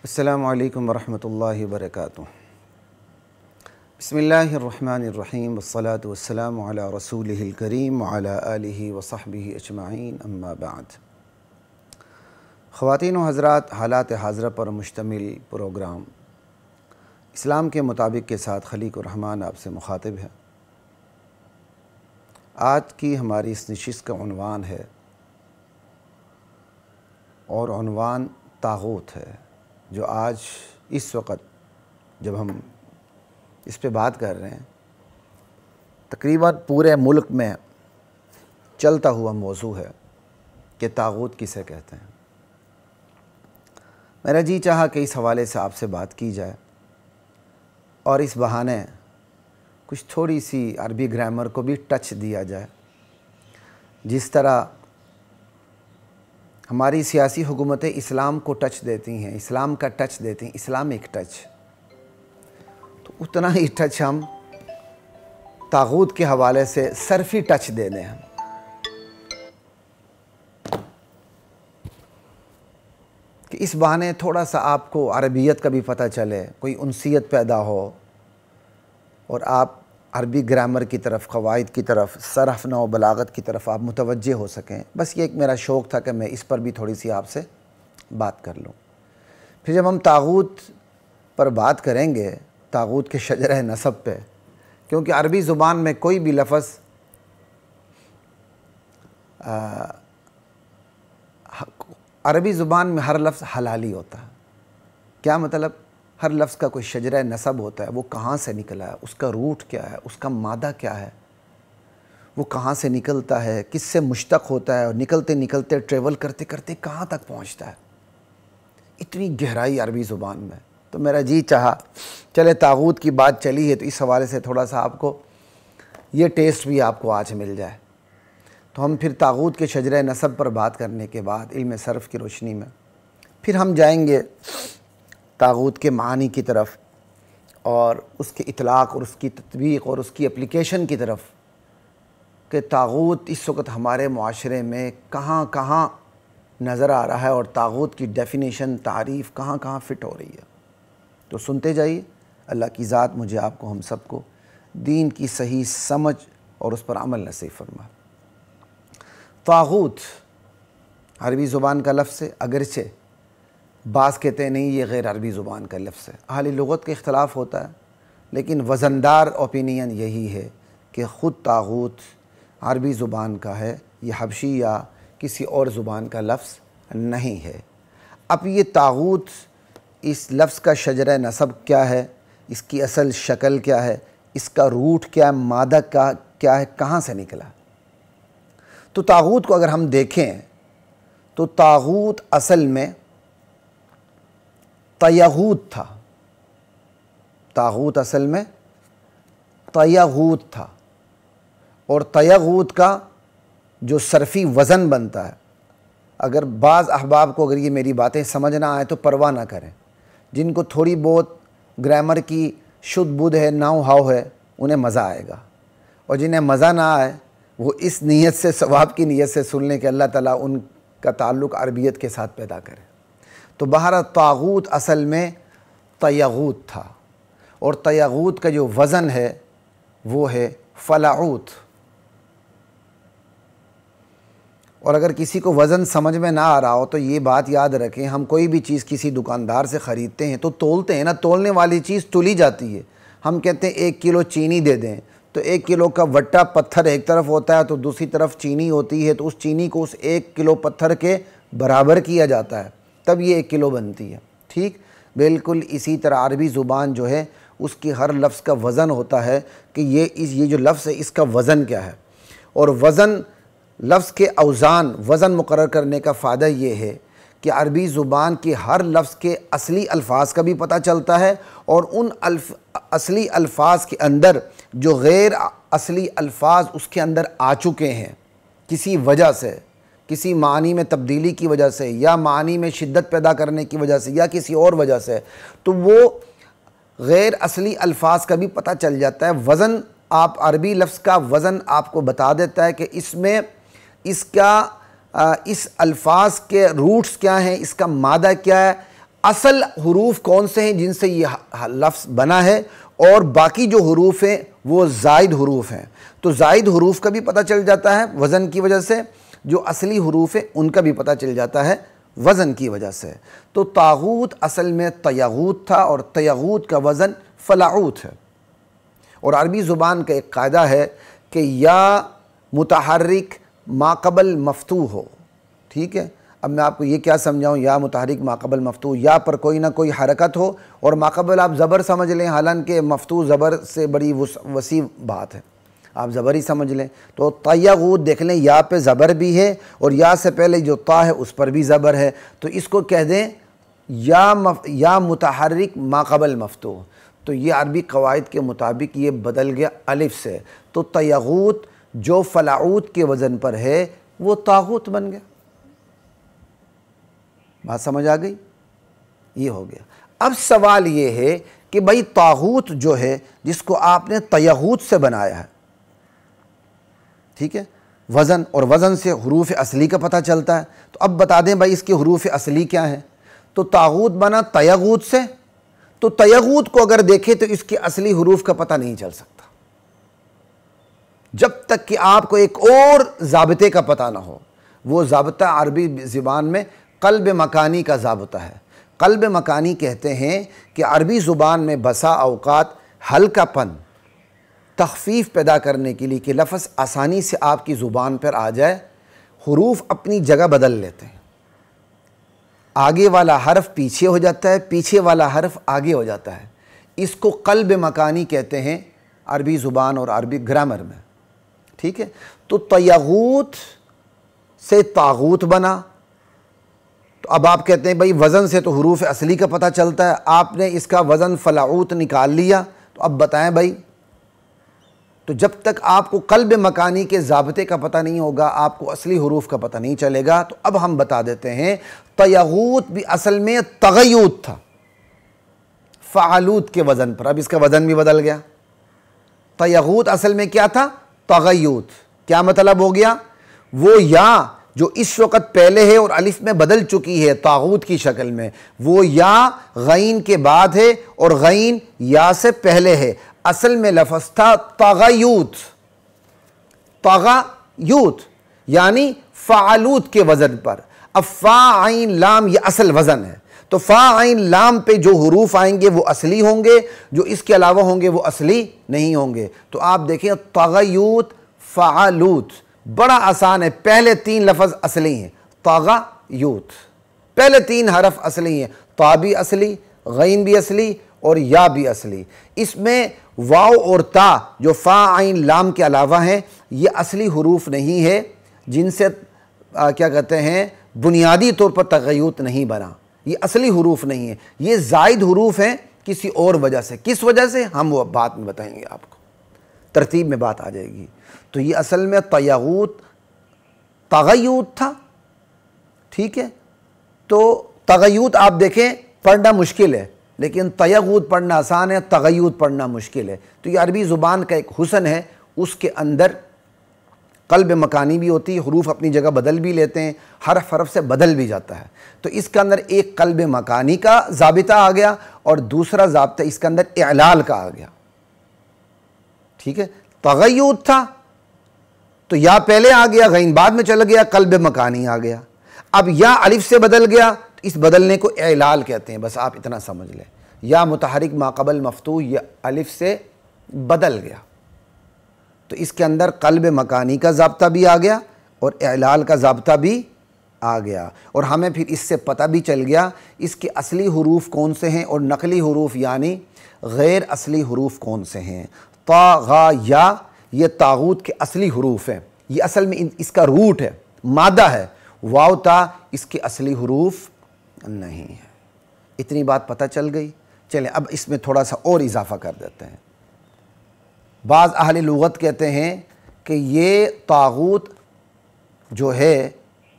السلام علیکم ورحمۃ اللہ وبرکاتہ۔ بسم اللہ الرحمن الرحیم والصلاة والسلام علی رسولہ الکریم وعلی آلہ وصحبہ اجمعین، اما بعد۔ خواتین و حضرات، حالات حاضرہ پر مشتمل پروگرام اسلام کے مطابق کے ساتھ خلیق الرحمن آپ سے مخاطب ہے۔ آج کی ہماری اس نشست کا عنوان ہے، اور عنوان طاغوت ہے، جو آج اس وقت جب ہم اس پہ بات کر رہے ہیں تقریباً پورے ملک میں چلتا ہوا موضوع ہے کہ طاغوت کسے کہتے ہیں۔ میرا جی چاہا کہ اس حوالے سے آپ سے بات کی جائے، اور اس بہانے کچھ تھوڑی سی عربی گرامر کو بھی ٹچ دیا جائے۔ جس طرح ہماری سیاسی حکومتیں اسلام کو ٹچ دیتی ہیں، اسلام کا ٹچ دیتی ہیں، اسلامک ٹچ، تو اتنا ہی ٹچ ہم طاغوت کے حوالے سے صرفی ٹچ دے دیں ہم، کہ اس بہانے تھوڑا سا آپ کو عربیت کا بھی پتہ چلے، کوئی انسیت پیدا ہو، اور آپ عربی گرامر کی طرف، قواعد کی طرف، صرف نحو و بلاغت کی طرف آپ متوجہ ہو سکیں۔ بس یہ ایک میرا شوق تھا کہ میں اس پر بھی تھوڑی سی آپ سے بات کر لوں۔ پھر جب ہم طاغوت پر بات کریں گے، طاغوت کے شجرہ نسب پہ، کیونکہ عربی زبان میں کوئی بھی لفظ عربی زبان میں ہر لفظ حلالی ہوتا ہے۔ کیا مطلب؟ ہر لفظ کا کوئی شجرہ نسب ہوتا ہے، وہ کہاں سے نکلا ہے، اس کا روٹ کیا ہے، اس کا مادہ کیا ہے، وہ کہاں سے نکلتا ہے، کس سے مشتق ہوتا ہے، اور نکلتے نکلتے ٹریول کرتے کرتے کہاں تک پہنچتا ہے۔ اتنی گہرائی عربی زبان میں۔ تو میرا جی چاہا چلے طاغوت کی بات چلی ہے تو اس حوالے سے تھوڑا سا آپ کو یہ ٹیسٹ بھی آپ کو آج مل جائے۔ تو ہم پھر طاغوت کے شجرہ نسب پر بات کرنے کے بعد علم صرف کی روشنی میں پھر ہم جائیں گے طاغوت کے معانی کی طرف، اور اس کے اطلاق اور اس کی تطبیق اور اس کی اپلیکیشن کی طرف، کہ طاغوت اس وقت ہمارے معاشرے میں کہاں کہاں نظر آ رہا ہے، اور طاغوت کی ڈیفینیشن، تعریف کہاں کہاں فٹ ہو رہی ہے۔ تو سنتے جائیے، اللہ کی ذات مجھے، آپ کو، ہم سب کو دین کی صحیح سمجھ اور اس پر عمل نصیب فرمائے۔ طاغوت عربی زبان کا لفظ ہے، اگرچہ بعض کہتے ہیں نہیں یہ غیر عربی زبان کا لفظ ہے، اہل لغت کا اختلاف ہوتا ہے، لیکن وزندار اوپینین یہی ہے کہ خود طاغوت عربی زبان کا ہے، یہ حبشی یا کسی اور زبان کا لفظ نہیں ہے۔ اب یہ طاغوت، اس لفظ کا شجرہ نسب کیا ہے، اس کی اصل شکل کیا ہے، اس کا روٹ کیا ہے، مادہ کیا ہے، کہاں سے نکلا۔ تو طاغوت کو اگر ہم دیکھیں تو طاغوت اصل میں طیغوت تھا۔ طاغوت اصل میں طیغوت تھا، اور طیغوت کا جو صرفی وزن بنتا ہے، اگر بعض احباب کو اگر یہ میری باتیں سمجھ نہ آئے تو پرواہ نہ کریں، جن کو تھوڑی بہت گرامر کی شدھ بدھ ہے، ناؤ ہاؤ ہے، انہیں مزہ آئے گا، اور جنہیں مزہ نہ آئے وہ اس نیت سے، ثواب کی نیت سے سن لیں کہ اللہ تعالیٰ ان کا تعلق عربیت کے ساتھ پیدا کرے۔ تو بہرحال طاغوت اصل میں طیغوت تھا، اور طیغوت کا جو وزن ہے وہ ہے فلاعوت۔ اور اگر کسی کو وزن سمجھ میں نہ آ رہا ہو تو یہ بات یاد رکھیں، ہم کوئی بھی چیز کسی دکاندار سے خریدتے ہیں تو تولتے ہیں نا، تولنے والی چیز تولی جاتی ہے۔ ہم کہتے ہیں 1 کلو چینی دے دیں، تو 1 کلو کا وٹا پتھر ایک طرف ہوتا ہے تو دوسری طرف چینی ہوتی ہے، تو اس چینی کو اس 1 کلو پتھر کے برابر کیا جاتا ہے، تب یہ 1 کلو بنتی ہے۔ ٹھیک بالکل اسی طرح عربی زبان جو ہے اس کی ہر لفظ کا وزن ہوتا ہے، کہ یہ جو لفظ ہے اس کا وزن کیا ہے، اور وزن، لفظ کے اوزان، وزن مقرر کرنے کا فائدہ یہ ہے کہ عربی زبان کے ہر لفظ کے اصلی الفاظ کا بھی پتہ چلتا ہے، اور ان اصلی الفاظ کے اندر جو غیر اصلی الفاظ اس کے اندر آ چکے ہیں کسی وجہ سے، کسی معنی میں تبدیلی کی وجہ سے، یا معنی میں شدت پیدا کرنے کی وجہ سے، یا کسی اور وجہ سے، تو وہ غیر اصلی الفاظ کا بھی پتہ چل جاتا ہے۔ وزن، آپ عربی لفظ کا وزن آپ کو بتا دیتا ہے کہ اس میں اس الفاظ کے روٹس کیا ہیں، اس کا مادہ کیا ہے، اصل حروف کون سے ہیں جن سے یہ لفظ بنا ہے، اور باقی جو حروف ہیں وہ زائد حروف ہیں۔ تو زائد حروف کا بھی پتہ چل جاتا ہے وزن کی وجہ سے، جو اصلی حروف ہیں ان کا بھی پتہ چل جاتا ہے وزن کی وجہ سے۔ تو طاغوت اصل میں طیغوت تھا، اور طیغوت کا وزن فلاعوت ہے۔ اور عربی زبان کا ایک قاعدہ ہے کہ یا متحرک ما قبل مفتوح ہو، ٹھیک ہے؟ اب میں آپ کو یہ کیا سمجھاؤں، یا متحرک ما قبل مفتوح، یا پر کوئی نہ کوئی حرکت ہو، اور ما قبل آپ زبر سمجھ لیں، حالانکہ مفتوح زبر سے بڑی وسیع بات ہے، آپ زبر ہی سمجھ لیں۔ تو طیغوت دیکھ لیں، یا پہ زبر بھی ہے، اور یا سے پہلے جو تا ہے اس پر بھی زبر ہے، تو اس کو کہہ دیں یا متحرک ما قبل مفتوح۔ تو یہ عربی قواعد کے مطابق یہ بدل گیا الف سے، تو طیغوت جو فلاعوت کے وزن پر ہے وہ طاغوت بن گیا۔ بات سمجھ آ گئی؟ یہ ہو گیا۔ اب سوال یہ ہے کہ بھائی طاغوت جو ہے جس کو آپ نے طیغوت سے بنایا ہے، ٹھیک ہے، وزن، اور وزن سے حروف اصلی کا پتہ چلتا ہے، تو اب بتا دیں بھائی اس کے حروف اصلی کیا ہیں۔ تو طاغوت بنا طیغوت سے، تو طیغوت کو اگر دیکھیں تو اس کے اصلی حروف کا پتہ نہیں چل سکتا جب تک کہ آپ کو ایک اور ضابطے کا پتہ نہ ہو۔ وہ ضابطہ عربی زبان میں قلب مکانی کا ضابطہ ہے۔ قلب مکانی کہتے ہیں کہ عربی زبان میں بسا اوقات ہلکا پن، تخفیف پیدا کرنے کے لیے کہ لفظ آسانی سے آپ کی زبان پر آ جائے، حروف اپنی جگہ بدل لیتے ہیں۔ آگے والا حرف پیچھے ہو جاتا ہے، پیچھے والا حرف آگے ہو جاتا ہے۔ اس کو قلب مکانی کہتے ہیں عربی زبان اور عربی گرامر میں، ٹھیک ہے؟ تو طیغوت سے طاغوت بنا، تو اب آپ کہتے ہیں بھائی وزن سے تو حروف اصلی کا پتہ چلتا ہے، آپ نے اس کا وزن فلاعوت نکال لیا، تو اب بتائیں بھائی، تو جب تک آپ کو قلب مکانی کے ضابطے کا پتہ نہیں ہوگا، آپ کو اصلی حروف کا پتہ نہیں چلے گا۔ تو اب ہم بتا دیتے ہیں طیغوت بھی اصل میں طغیوت تھا، فعلوت کے وزن پر، اب اس کا وزن بھی بدل گیا۔ طیغوت اصل میں کیا تھا؟ طغیوت۔ کیا مطلب ہو گیا؟ وہ یا جو اس وقت پہلے ہے اور الف میں بدل چکی ہے طاغوت کی شکل میں، وہ یا غین کے بعد ہے اور غین یا سے پہلے ہے۔ اصل میں لفظ تھا طغیوت، طغیوت یعنی فعلوت کے وزن پر۔ اب فا عین لام یہ اصل وزن ہے، تو فا عین لام پہ جو حروف آئیں گے وہ اصلی ہوں گے، جو اس کے علاوہ ہوں گے وہ اصلی نہیں ہوں گے۔ تو آپ دیکھیں طغیوت، فعلوت، بڑا آسان ہے، پہلے تین لفظ اصلی ہیں۔ طغیوت پہلے تین حرف اصلی ہیں، طا بھی اصلی، غین بھی اصلی اور یا بھی اصلی۔ اس میں واو اور تا جو فا عین لام کے علاوہ ہیں یہ اصلی حروف نہیں ہے، جن سے کیا کہتے ہیں بنیادی طور پر طغیوت نہیں بنا، یہ اصلی حروف نہیں ہے، یہ زائد حروف ہیں کسی اور وجہ سے۔ کس وجہ سے ہم وہ بات میں بتائیں گے، آپ کو ترتیب میں بات آ جائے گی۔ تو یہ اصل میں طیغوت طغیوت تھا، ٹھیک ہے؟ تو طغیوت آپ دیکھیں پڑھنا مشکل ہے، لیکن طیغوت پڑھنا آسان ہے، طغیوت پڑھنا مشکل ہے۔ تو یہ عربی زبان کا ایک حسن ہے، اس کے اندر قلب مکانی بھی ہوتی ہے، حروف اپنی جگہ بدل بھی لیتے ہیں، حرف حرف سے بدل بھی جاتا ہے۔ تو اس کے اندر ایک قلب مکانی کا ضابطہ آ گیا، اور دوسرا ضابطہ اس کے اندر اعلال کا آ گیا، ٹھیک ہے؟ طغیوت تھا تو یا پہلے آ گیا، غین بعد میں چل گیا، قلب مکانی آ گیا۔ اب یا الف سے بدل گیا، تو اس بدلنے کو اعلال کہتے ہیں، بس آپ اتنا سمجھ لیں، یا متحرک ما قبل مفتوح یہ الف سے بدل گیا، تو اس کے اندر قلب مکانی کا ضابطہ بھی آ گیا اور اعلال کا ضابطہ بھی آ گیا، اور ہمیں پھر اس سے پتہ بھی چل گیا اس کے اصلی حروف کون سے ہیں اور نقلی حروف یعنی غیر اصلی حروف کون سے ہیں۔ طا غا یا یہ طاغوت کے اصلی حروف ہیں، یہ اصل میں اس کا روٹ ہے، مادہ ہے۔ واو تا اس کے اصلی حروف نہیں ہے۔ اتنی بات پتہ چل گئی؟ چلیں اب اس میں تھوڑا سا اور اضافہ کر دیتے ہیں۔ بعض اہل لغت کہتے ہیں کہ یہ طاغوت جو ہے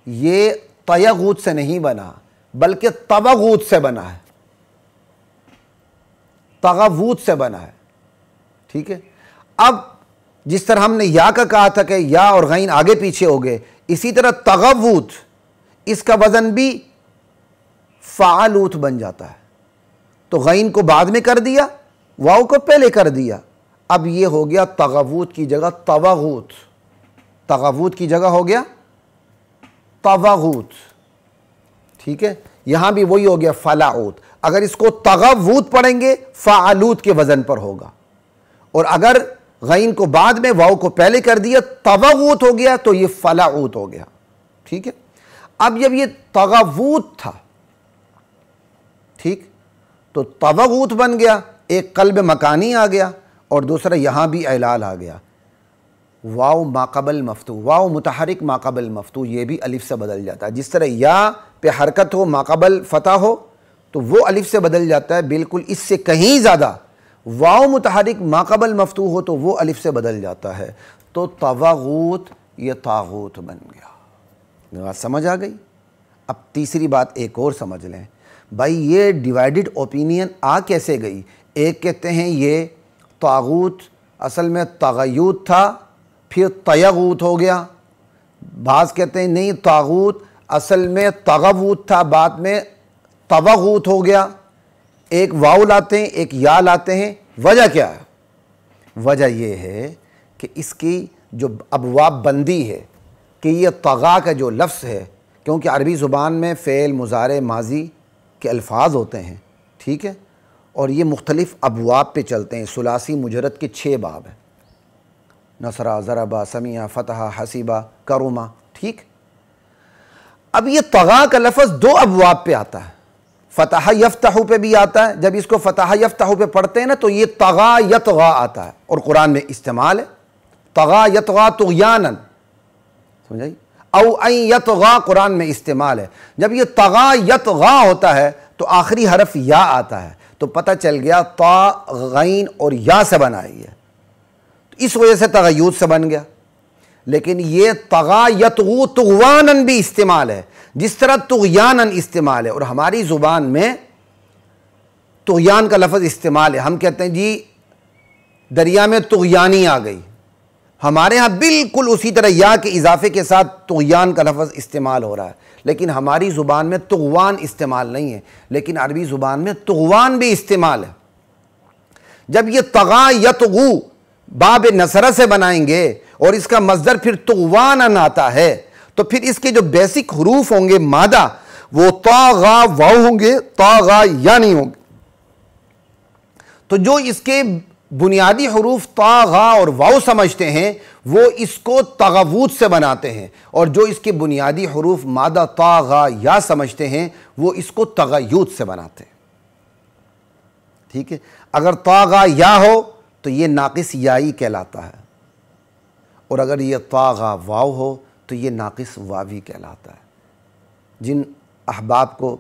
یہ طیغوت سے نہیں بنا بلکہ طغوت سے بنا ہے، طغوت سے بنا ہے، ٹھیک ہے؟ اب جس طرح ہم نے یا کا کہا تھا کہ یا اور غین آگے پیچھے ہو گئے، اسی طرح طغوت اس کا وزن بھی فعلوت بن جاتا ہے۔ تو غین کو بعد میں کر دیا، واو کو پہلے کر دیا، اب یہ ہو گیا تغوت کی جگہ توغوت، تغوت کی جگہ ہو گیا توغوت، ٹھیک ہے۔ یہاں بھی وہی ہو گیا فلاعوت، اگر اس کو تغوت پڑھیں گے فعلوت کے وزن پر ہوگا، اور اگر غین کو بعد میں واو کو پہلے کر دیا توغوت ہو گیا تو یہ فلاعوت ہو گیا، ٹھیک ہے۔ اب جب یہ تغوت تھا، ٹھیک، تو توغوت بن گیا، ایک قلب مکانی آ گیا اور دوسرا یہاں بھی اعلال آ گیا، واو ماقبل مفتوح، واو متحرک ماقبل مفتوح، یہ بھی الف سے بدل جاتا ہے۔ جس طرح یا پہ حرکت ہو ماقبل فتح ہو تو وہ الف سے بدل جاتا ہے، بالکل اس سے کہیں زیادہ واو متحرک ماقبل مفتوح ہو تو وہ الف سے بدل جاتا ہے، تو توغوت یہ طاغوت بن گیا۔ بات سمجھ آ گئی؟ اب تیسری بات ایک اور سمجھ لیں، بھائی یہ ڈیوائیڈڈ اوپینین آ کیسے گئی؟ ایک کہتے ہیں یہ طاغوت اصل میں تغیوت تھا پھر تیغوت ہو گیا، بعض کہتے ہیں نہیں طاغوت اصل میں تغوت تھا بعد میں توغوت ہو گیا۔ ایک واو لاتے ہیں ایک یا لاتے ہیں، وجہ کیا ہے؟ وجہ یہ ہے کہ اس کی جو ابواب بندی ہے کہ یہ طغا کا جو لفظ ہے، کیونکہ عربی زبان میں فعل مضارع ماضی کے الفاظ ہوتے ہیں، ٹھیک ہے، اور یہ مختلف ابواب پہ چلتے ہیں، ثلاثی مجرد کے 6 باب ہیں، نصرہ، ضربہ، سمیع، فتح، حسیبہ، کرما، ٹھیک۔ اب یہ طغا کا لفظ 2 ابواب پہ آتا ہے، فتح یفتح پہ بھی آتا ہے، جب اس کو فتح یفتح پہ پڑھتے ہیں نا تو یہ طغا یطغا آتا ہے اور قرآن میں استعمال ہے، طغا یطغا طغیانا، سمجھائی، او ان یطغا قرآن میں استعمال ہے۔ جب یہ طغا یطغا ہوتا ہے تو آخری حرف یا آتا ہے، تو پتہ چل گیا طا غین اور یا سے بنائی ہے، اس وجہ سے تغیوت سے بن گیا۔ لیکن یہ طغا یطغو طغواناً بھی استعمال ہے، جس طرح طغیاناً استعمال ہے، اور ہماری زبان میں طغیان کا لفظ استعمال ہے۔ ہم کہتے ہیں جی دریا میں طغیانی آ گئی، ہمارے ہاں بالکل اسی طرح یا کے اضافے کے ساتھ طغیان کا لفظ استعمال ہو رہا ہے، لیکن ہماری زبان میں طغوان استعمال نہیں ہے، لیکن عربی زبان میں طغوان بھی استعمال ہے۔ جب یہ طغا یطغو باب نصرہ سے بنائیں گے اور اس کا مصدر پھر طغواناً آتا ہے تو پھر اس کے جو بیسک حروف ہوں گے مادہ وہ طا غا واو ہوں گے، طا غا یا نہیں ہوں گے۔ تو جو اس کے بنیادی حروف طا غا اور واو سمجھتے ہیں وہ اس کو تغوت سے بناتے ہیں، اور جو اس کے بنیادی حروف مادہ طا غا یا سمجھتے ہیں وہ اس کو تغیوت سے بناتے ہیں، ٹھیک ہے۔ اگر طا غا یا ہو تو یہ ناقص یائی کہلاتا ہے، اور اگر یہ طا غا واو ہو تو یہ ناقص واوی کہلاتا ہے۔ جن احباب کو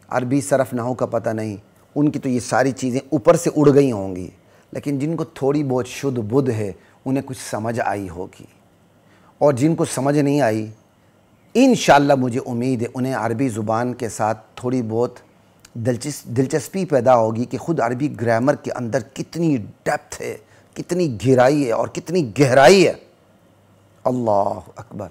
عربی صرف نحو کا پتہ نہیں ان کی تو یہ ساری چیزیں اوپر سے اڑ گئی ہوں گی، لیکن جن کو تھوڑی بہت شدھ بدھ ہے انہیں کچھ سمجھ آئی ہوگی، اور جن کو سمجھ نہیں آئی انشاءاللہ مجھے امید ہے انہیں عربی زبان کے ساتھ تھوڑی بہت دلچسپی پیدا ہوگی کہ خود عربی گرامر کے اندر کتنی ڈیپتھ ہے، کتنی گہرائی ہے اور کتنی گہرائی ہے۔ اللہ اکبر،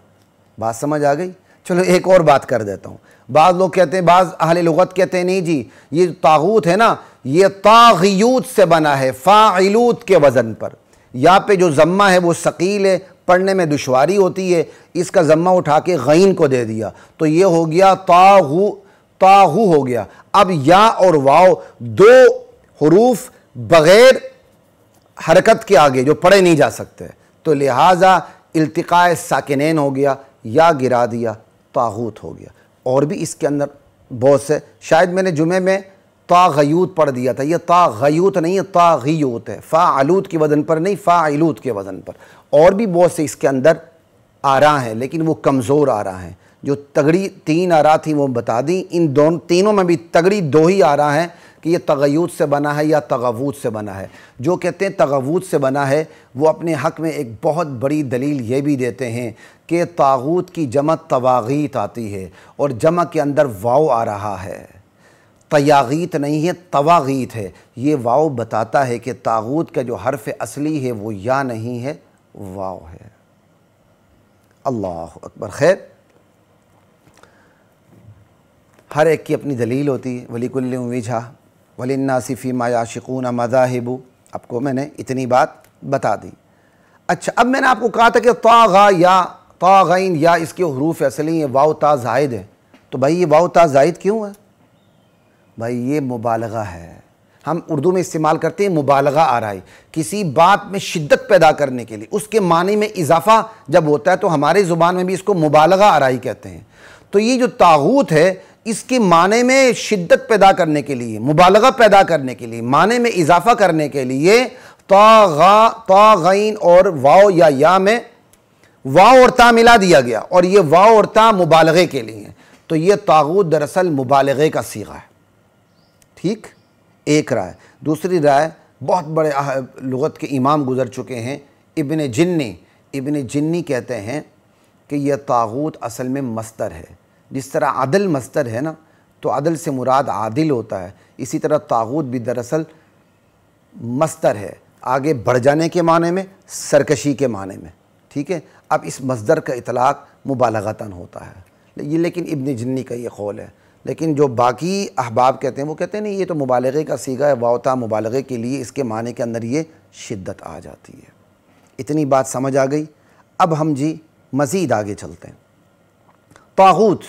بات سمجھ آ گئی؟ چلو ایک اور بات کر دیتا ہوں۔ بعض لوگ کہتے ہیں، بعض اہل لغت کہتے ہیں نہیں جی یہ طاغوت ہے نا یہ طاغیوت سے بنا ہے، فاعلوت کے وزن پر، یا پہ جو ضمہ ہے وہ ثقیل ہے، پڑھنے میں دشواری ہوتی ہے، اس کا ضمہ اٹھا کے غین کو دے دیا تو یہ ہو گیا طاغو ہو گیا۔ اب یا اور واو 2 حروف بغیر حرکت کے آگے جو پڑھے نہیں جا سکتے، تو لہٰذا التقاء ساکنین ہو گیا، یا گرا دیا، طاغوت ہو گیا۔ اور بھی اس کے اندر بہت سے، شاید میں نے جمعے میں طاغیوت پڑھ دیا تھا، یہ طاغیوت نہیں ہے، طاغیوت ہے، فاعلوت کے وزن پر نہیں، فاعلوت کے وزن پر۔ اور بھی بہت سے اس کے اندر آراء ہیں لیکن وہ کمزور آراء ہیں، جو تگڑی 3 آراء تھیں وہ بتا دیں، ان تینوں میں بھی تگڑی 2 ہی آراء ہیں کہ یہ تغیوت سے بنا ہے یا تغوت سے بنا ہے۔ جو کہتے ہیں تغوت سے بنا ہے وہ اپنے حق میں ایک بہت بڑی دلیل یہ بھی دیتے ہیں کہ طاغوت کی جمع تواغیت آتی ہے اور جمع کے اندر واو آ رہا ہے، تیاغیت نہیں ہے تواغیت ہے۔ یہ واو بتاتا ہے کہ طاغوت کا جو حرف اصلی ہے وہ یا نہیں ہے، واو ہے۔ اللہ اکبر۔ خیر، ہر ایک کی اپنی دلیل ہوتی ہے، وَلِكُلٍّ وِجْهَةٌ وَلِلنَّاسِ فِي مَا يَعْشِقُونَ مَذَاهِبُ، آپ کو میں نے اتنی بات بتا دی۔ اچھا، اب میں نے آپ کو کہا تھا کہ طاغا یا طاغین یا اس کے حروف اصلی ہیں واو تا زائد ہے، تو بھائی یہ واو تا زائد کیوں ہے؟ بھائی یہ مبالغہ ہے، ہم اردو میں استعمال کرتے ہیں مبالغہ آرائی، کسی بات میں شدت پیدا کرنے کے لیے، اس کے معنی میں اضافہ جب ہوتا ہے تو ہماری زبان میں بھی اس کو مبالغہ آرائی کہتے ہیں۔ تو یہ جو طاغوت ہے اس کے معنی میں شدت پیدا کرنے کے لیے، مبالغہ پیدا کرنے کے لیے، معنی میں اضافہ کرنے کے لیے طاغین اور واو یا میں واو اور تا ملا دیا گیا، اور یہ واو اور تا مبالغے کے لیے ہیں، تو یہ طاغوت دراصل مبالغے کا صیغہ ہے۔ ٹھیک، ایک رائے۔ دوسری رائے، بہت بڑے لغت کے امام گزر چکے ہیں، ابن جنی کہتے ہیں کہ یہ طاغوت اصل میں مصدر ہے، جس طرح عدل مصدر ہے نا، تو عدل سے مراد عادل ہوتا ہے، اسی طرح طاغوت بھی دراصل مصدر ہے، آگے بڑھ جانے کے معنی میں، سرکشی کے معنی میں۔ ٹھیک ہے، اب اس مصدر کا اطلاق مبالغتاً ہوتا ہے، یہ لیکن ابن جنی کا یہ قول ہے، لیکن جو باقی احباب کہتے ہیں وہ کہتے ہیں نہیں، یہ تو مبالغے کا صیغہ ہے، واوتا مبالغے کے لیے اس کے معنی کے اندر یہ شدت آ جاتی ہے۔ اتنی بات سمجھ آ گئی؟ اب ہم جی مزید آگے چلتے ہیں۔ طاغوت،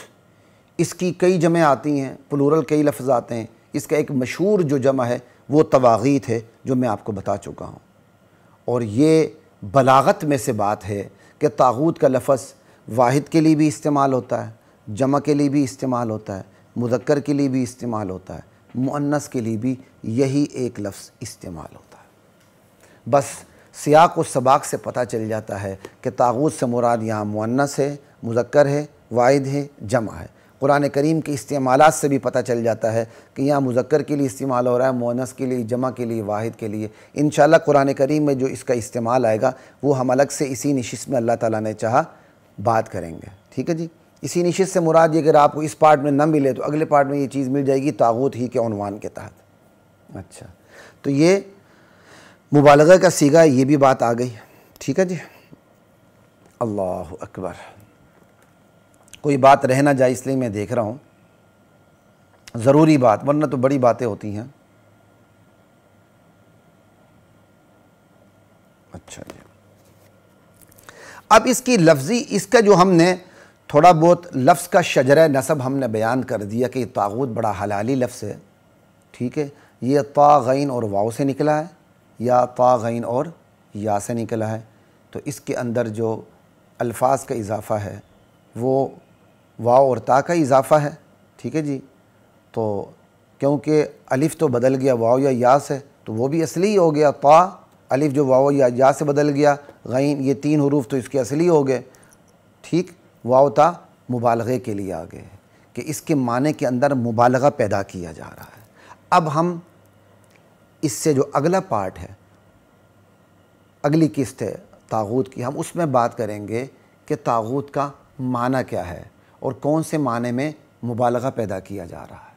اس کی کئی جمع آتی ہیں، پلورل کئی لفظ آتے ہیں، اس کا ایک مشہور جو جمع ہے وہ طواغیت ہے، جو میں آپ کو بتا چکا ہوں، اور یہ بلاغت میں سے بات ہے کہ طاغوت کا لفظ واحد کے لیے بھی استعمال ہوتا ہے، جمع کے لیے بھی استعمال ہوتا ہے، مذکر کے لیے بھی استعمال ہوتا ہے، مؤنث کے لیے بھی یہی ایک لفظ استعمال ہوتا ہے۔ بس سیاق و سباق سے پتہ چل جاتا ہے کہ طاغوت سے مراد یہاں مؤنث ہے، مذکر ہے، واحد ہے، جمع ہے۔ قرآن کریم کے استعمالات سے بھی پتہ چل جاتا ہے کہ یہاں مذکر کے لیے استعمال ہو رہا ہے، مؤنث کے لیے، جمع کے لیے، واحد کے لیے۔ انشاءاللہ قرآن کریم میں جو اس کا استعمال آئے گا وہ ہم الگ سے اسی نشست میں اللہ تعالیٰ نے چاہا بات کریں گے۔ ٹھیک ہے جی، اسی نشست سے مراد یہ اگر آپ کو اس پارٹ میں نہ ملے تو اگلے پارٹ میں یہ چیز مل جائے گی طاغوت ہی کے عنوان کے تحت۔ اچھا، تو یہ مبالغہ کا صیغہ ہے، یہ بھی بات آ گئی۔ ٹھیک ہے جی، اللہ اکبر، کوئی بات رہ نہ جائے اس لیے میں دیکھ رہا ہوں، ضروری بات، ورنہ تو بڑی باتیں ہوتی ہیں۔ اچھا جی، اب اس کی لفظی، اس کا جو ہم نے تھوڑا بہت لفظ کا شجرہ نسب ہم نے بیان کر دیا کہ یہ طاغوت بڑا حلالی لفظ ہے۔ ٹھیک ہے، یہ طاغین اور واو سے نکلا ہے یا طاغین اور یا سے نکلا ہے، تو اس کے اندر جو الفاظ کا اضافہ ہے وہ واو اور تا کا اضافہ ہے۔ ٹھیک ہے جی، تو کیونکہ الف تو بدل گیا واو یا یا سے، تو وہ بھی اصلی ہو گیا، طا الف جو واو یا سے بدل گیا، غین یہ تین حروف تو اس کے اصلی ہو گئے۔ ٹھیک، واو تا مبالغے کے لیے آ گئے کہ اس کے معنی کے اندر مبالغہ پیدا کیا جا رہا ہے۔ اب ہم اس سے جو اگلا پارٹ ہے، اگلی قسط ہے طاغوت کی، ہم اس میں بات کریں گے کہ طاغوت کا معنی کیا ہے اور کون سے معنی میں مبالغہ پیدا کیا جا رہا ہے۔